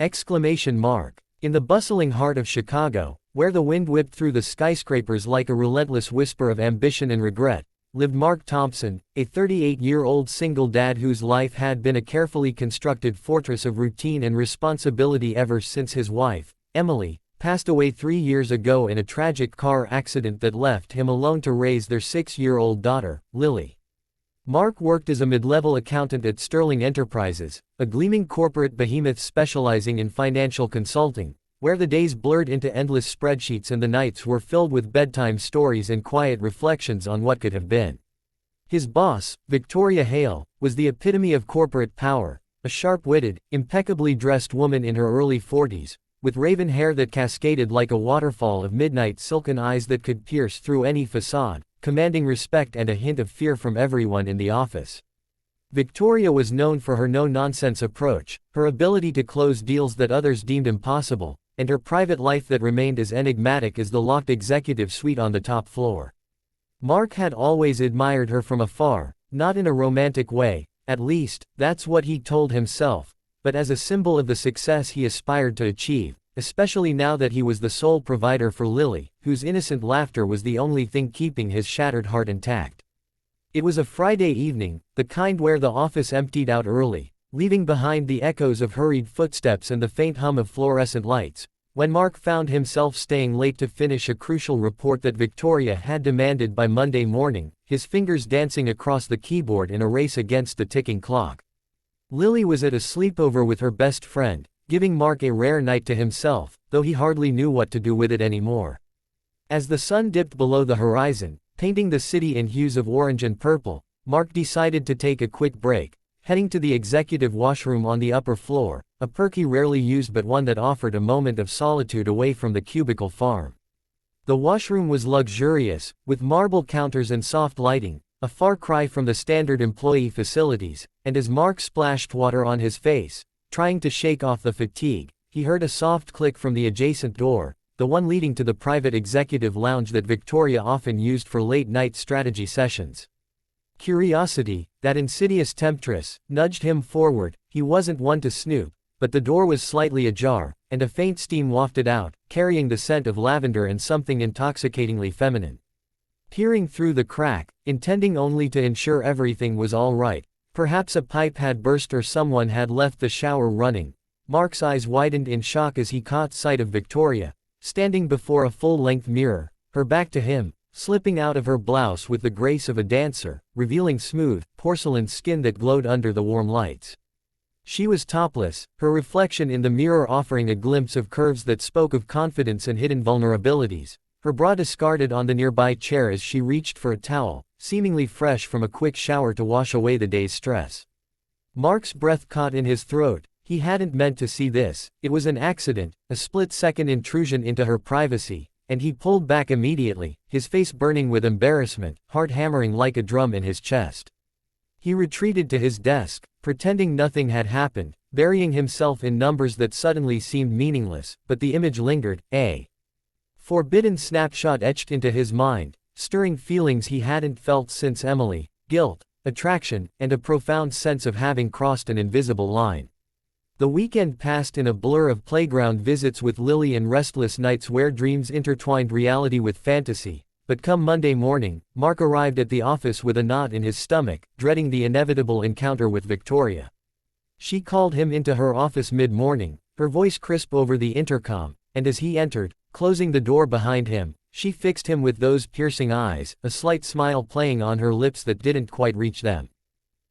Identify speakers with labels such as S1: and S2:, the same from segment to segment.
S1: Exclamation mark. In the bustling heart of Chicago, where the wind whipped through the skyscrapers like a relentless whisper of ambition and regret, lived Mark Thompson, a 38-year-old single dad whose life had been a carefully constructed fortress of routine and responsibility ever since his wife, Emily, passed away 3 years ago in a tragic car accident that left him alone to raise their 6-year-old daughter, Lily. Mark worked as a mid-level accountant at Sterling Enterprises, a gleaming corporate behemoth specializing in financial consulting, where the days blurred into endless spreadsheets and the nights were filled with bedtime stories and quiet reflections on what could have been. His boss, Victoria Hale, was the epitome of corporate power, a sharp-witted, impeccably dressed woman in her early 40s, with raven hair that cascaded like a waterfall of midnight silken eyes that could pierce through any facade, commanding respect and a hint of fear from everyone in the office. Victoria was known for her no-nonsense approach, her ability to close deals that others deemed impossible, and her private life that remained as enigmatic as the locked executive suite on the top floor. Mark had always admired her from afar, not in a romantic way, at least, that's what he told himself, but as a symbol of the success he aspired to achieve, especially now that he was the sole provider for Lily, whose innocent laughter was the only thing keeping his shattered heart intact. It was a Friday evening, the kind where the office emptied out early, leaving behind the echoes of hurried footsteps and the faint hum of fluorescent lights, when Mark found himself staying late to finish a crucial report that Victoria had demanded by Monday morning, his fingers dancing across the keyboard in a race against the ticking clock. Lily was at a sleepover with her best friend, giving Mark a rare night to himself, though he hardly knew what to do with it anymore. As the sun dipped below the horizon, painting the city in hues of orange and purple, Mark decided to take a quick break, heading to the executive washroom on the upper floor, a perk he rarely used but one that offered a moment of solitude away from the cubicle farm. The washroom was luxurious, with marble counters and soft lighting, a far cry from the standard employee facilities, and as Mark splashed water on his face, trying to shake off the fatigue, he heard a soft click from the adjacent door, the one leading to the private executive lounge that Victoria often used for late-night strategy sessions. Curiosity, that insidious temptress, nudged him forward. He wasn't one to snoop, but the door was slightly ajar, and a faint steam wafted out, carrying the scent of lavender and something intoxicatingly feminine. Peering through the crack, intending only to ensure everything was all right, perhaps a pipe had burst or someone had left the shower running, Mark's eyes widened in shock as he caught sight of Victoria, standing before a full-length mirror, her back to him, slipping out of her blouse with the grace of a dancer, revealing smooth, porcelain skin that glowed under the warm lights. She was topless, her reflection in the mirror offering a glimpse of curves that spoke of confidence and hidden vulnerabilities, her bra discarded on the nearby chair as she reached for a towel, seemingly fresh from a quick shower to wash away the day's stress. Mark's breath caught in his throat. He hadn't meant to see this, it was an accident, a split-second intrusion into her privacy, and he pulled back immediately, his face burning with embarrassment, heart hammering like a drum in his chest. He retreated to his desk, pretending nothing had happened, burying himself in numbers that suddenly seemed meaningless, but the image lingered, a forbidden snapshot etched into his mind, stirring feelings he hadn't felt since Emily, guilt, attraction, and a profound sense of having crossed an invisible line. The weekend passed in a blur of playground visits with Lily and restless nights where dreams intertwined reality with fantasy, but come Monday morning, Mark arrived at the office with a knot in his stomach, dreading the inevitable encounter with Victoria. She called him into her office mid-morning, her voice crisp over the intercom, and as he entered, closing the door behind him, she fixed him with those piercing eyes, a slight smile playing on her lips that didn't quite reach them.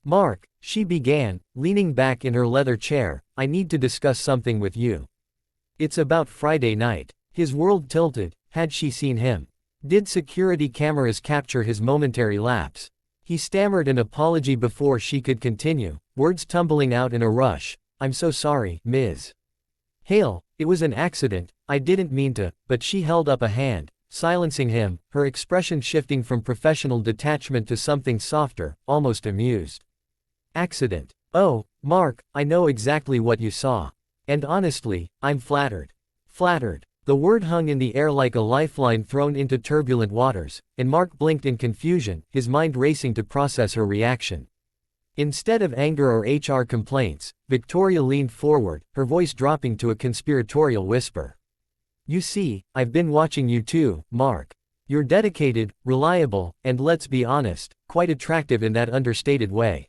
S1: "Mark," she began, leaning back in her leather chair, "I need to discuss something with you. It's about Friday night." His world tilted. Had she seen him? Did security cameras capture his momentary lapse? He stammered an apology before she could continue, words tumbling out in a rush. "I'm so sorry, Ms. Hale, it was an accident, I didn't mean to," but she held up a hand, silencing him, her expression shifting from professional detachment to something softer, almost amused. "Accident? Oh, Mark, I know exactly what you saw. And honestly, I'm flattered." Flattered. The word hung in the air like a lifeline thrown into turbulent waters, and Mark blinked in confusion, his mind racing to process her reaction. Instead of anger or HR complaints, Victoria leaned forward, her voice dropping to a conspiratorial whisper. "You see, I've been watching you too, Mark. You're dedicated, reliable, and let's be honest, quite attractive in that understated way.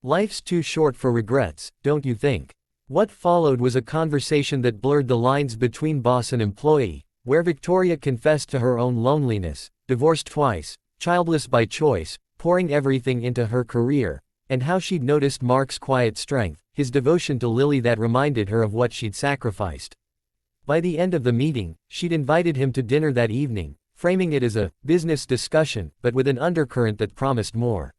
S1: Life's too short for regrets, don't you think?" What followed was a conversation that blurred the lines between boss and employee, where Victoria confessed to her own loneliness, divorced twice, childless by choice, pouring everything into her career, and how she'd noticed Mark's quiet strength, his devotion to Lily that reminded her of what she'd sacrificed. By the end of the meeting, she'd invited him to dinner that evening, framing it as a business discussion, but with an undercurrent that promised more.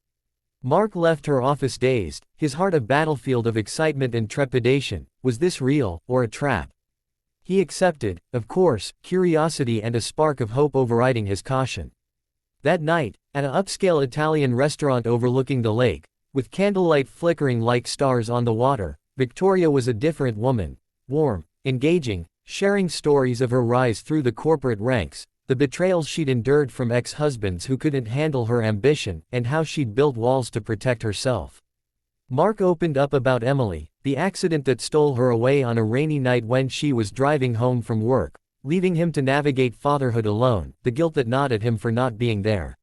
S1: Mark left her office dazed, his heart a battlefield of excitement and trepidation. Was this real, or a trap? He accepted, of course, curiosity and a spark of hope overriding his caution. That night, at an upscale Italian restaurant overlooking the lake, with candlelight flickering like stars on the water, Victoria was a different woman, warm, engaging, sharing stories of her rise through the corporate ranks, the betrayals she'd endured from ex-husbands who couldn't handle her ambition, and how she'd built walls to protect herself. Mark opened up about Emily, the accident that stole her away on a rainy night when she was driving home from work, leaving him to navigate fatherhood alone, the guilt that gnawed at him for not being there.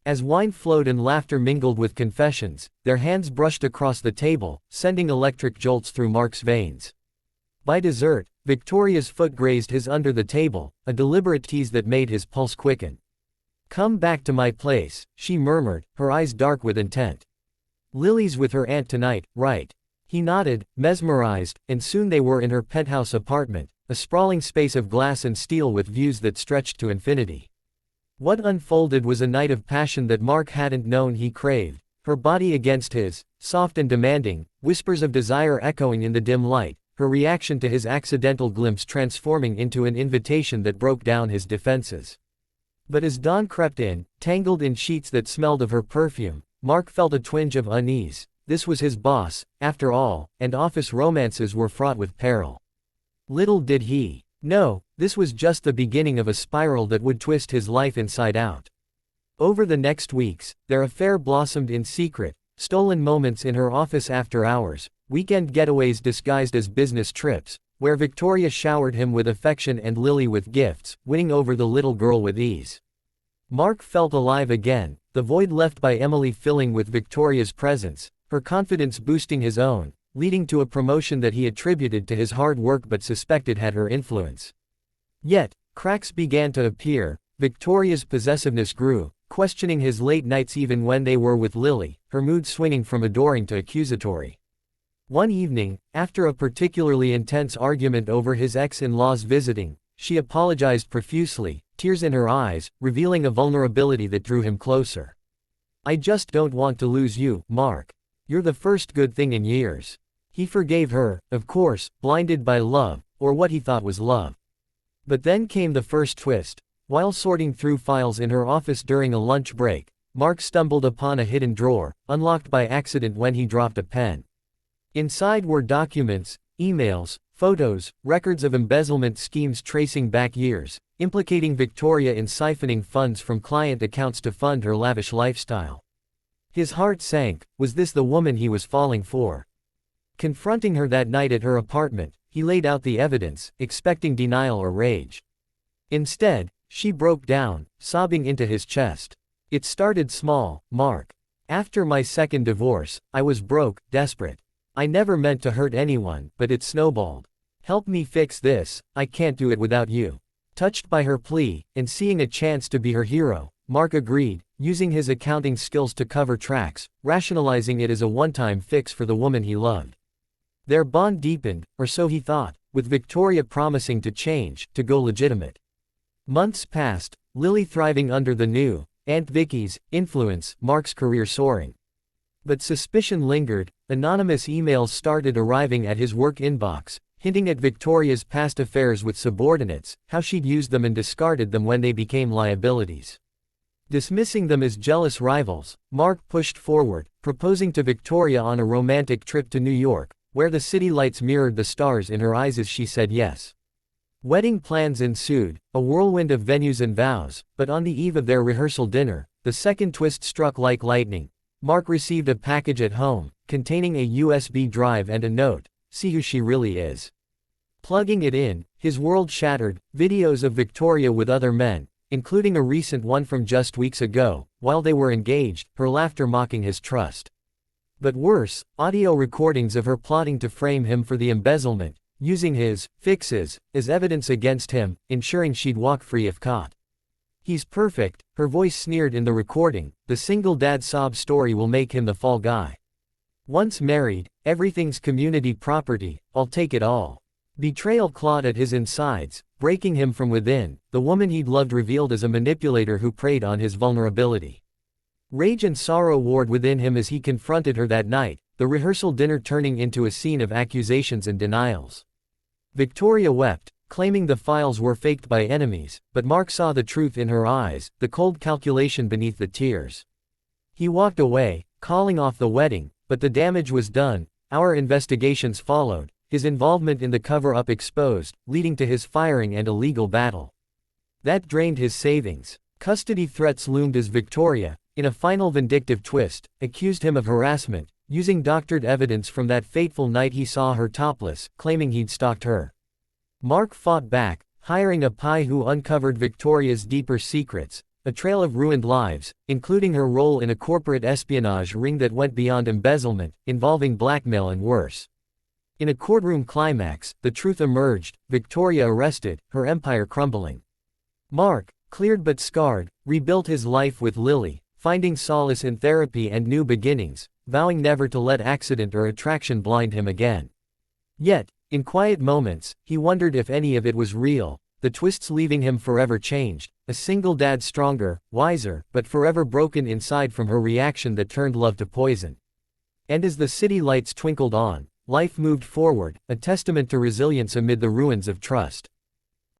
S1: As wine flowed and laughter mingled with confessions, their hands brushed across the table, sending electric jolts through Mark's veins. By dessert, Victoria's foot grazed his under the table, a deliberate tease that made his pulse quicken. "Come back to my place," she murmured, her eyes dark with intent. "Lily's with her aunt tonight, right?" He nodded, mesmerized, and soon they were in her penthouse apartment, a sprawling space of glass and steel with views that stretched to infinity. What unfolded was a night of passion that Mark hadn't known he craved, her body against his, soft and demanding, whispers of desire echoing in the dim light, her reaction to his accidental glimpse transforming into an invitation that broke down his defenses. But as dawn crept in, tangled in sheets that smelled of her perfume, Mark felt a twinge of unease. This was his boss, after all, and office romances were fraught with peril. Little did he know, this was just the beginning of a spiral that would twist his life inside out. Over the next weeks, their affair blossomed in secret, stolen moments in her office after hours, weekend getaways disguised as business trips, where Victoria showered him with affection and Lily with gifts, winning over the little girl with ease. Mark felt alive again, the void left by Emily filling with Victoria's presence, her confidence boosting his own, leading to a promotion that he attributed to his hard work but suspected had her influence. Yet, cracks began to appear, Victoria's possessiveness grew, questioning his late nights even when they were with Lily, her mood swinging from adoring to accusatory. One evening, after a particularly intense argument over his ex-in-law's visiting, she apologized profusely, tears in her eyes, revealing a vulnerability that drew him closer. "I just don't want to lose you, Mark. You're the first good thing in years." He forgave her, of course, blinded by love, or what he thought was love. But then came the first twist. While sorting through files in her office during a lunch break, Mark stumbled upon a hidden drawer, unlocked by accident when he dropped a pen. Inside were documents, emails, photos, records of embezzlement schemes tracing back years, implicating Victoria in siphoning funds from client accounts to fund her lavish lifestyle. His heart sank. Was this the woman he was falling for? Confronting her that night at her apartment, he laid out the evidence, expecting denial or rage. Instead, she broke down, sobbing into his chest. "It started small, Mark. After my second divorce, I was broke, desperate. I never meant to hurt anyone, but it snowballed. Help me fix this, I can't do it without you." Touched by her plea, and seeing a chance to be her hero, Mark agreed, using his accounting skills to cover tracks, rationalizing it as a one-time fix for the woman he loved. Their bond deepened, or so he thought, with Victoria promising to change, to go legitimate. Months passed, Lily thriving under the new, Aunt Vicky's, influence, Mark's career soaring. But suspicion lingered. Anonymous emails started arriving at his work inbox, hinting at Victoria's past affairs with subordinates, how she'd used them and discarded them when they became liabilities. Dismissing them as jealous rivals, Mark pushed forward, proposing to Victoria on a romantic trip to New York, where the city lights mirrored the stars in her eyes as she said yes. Wedding plans ensued, a whirlwind of venues and vows, but on the eve of their rehearsal dinner, the second twist struck like lightning. Mark received a package at home, containing a USB drive and a note, "See who she really is." Plugging it in, his world shattered. Videos of Victoria with other men, including a recent one from just weeks ago, while they were engaged, her laughter mocking his trust. But worse, audio recordings of her plotting to frame him for the embezzlement, using his fixes as evidence against him, ensuring she'd walk free if caught. "He's perfect," her voice sneered in the recording. "The single dad sob story will make him the fall guy. Once married, everything's community property, I'll take it all." Betrayal clawed at his insides, breaking him from within. The woman he'd loved revealed as a manipulator who preyed on his vulnerability. Rage and sorrow warred within him as he confronted her that night, the rehearsal dinner turning into a scene of accusations and denials. Victoria wept, claiming the files were faked by enemies, but Mark saw the truth in her eyes, the cold calculation beneath the tears. He walked away, calling off the wedding, but the damage was done. Our investigations followed, his involvement in the cover-up exposed, leading to his firing and a legal battle. That drained his savings. Custody threats loomed as Victoria, in a final vindictive twist, accused him of harassment, using doctored evidence from that fateful night he saw her topless, claiming he'd stalked her. Mark fought back, hiring a spy who uncovered Victoria's deeper secrets, a trail of ruined lives, including her role in a corporate espionage ring that went beyond embezzlement, involving blackmail and worse. In a courtroom climax, the truth emerged, Victoria arrested, her empire crumbling. Mark, cleared but scarred, rebuilt his life with Lily, finding solace in therapy and new beginnings, vowing never to let accident or attraction blind him again. Yet, in quiet moments, he wondered if any of it was real, the twists leaving him forever changed, a single dad stronger, wiser, but forever broken inside from her reaction that turned love to poison. And as the city lights twinkled on, life moved forward, a testament to resilience amid the ruins of trust.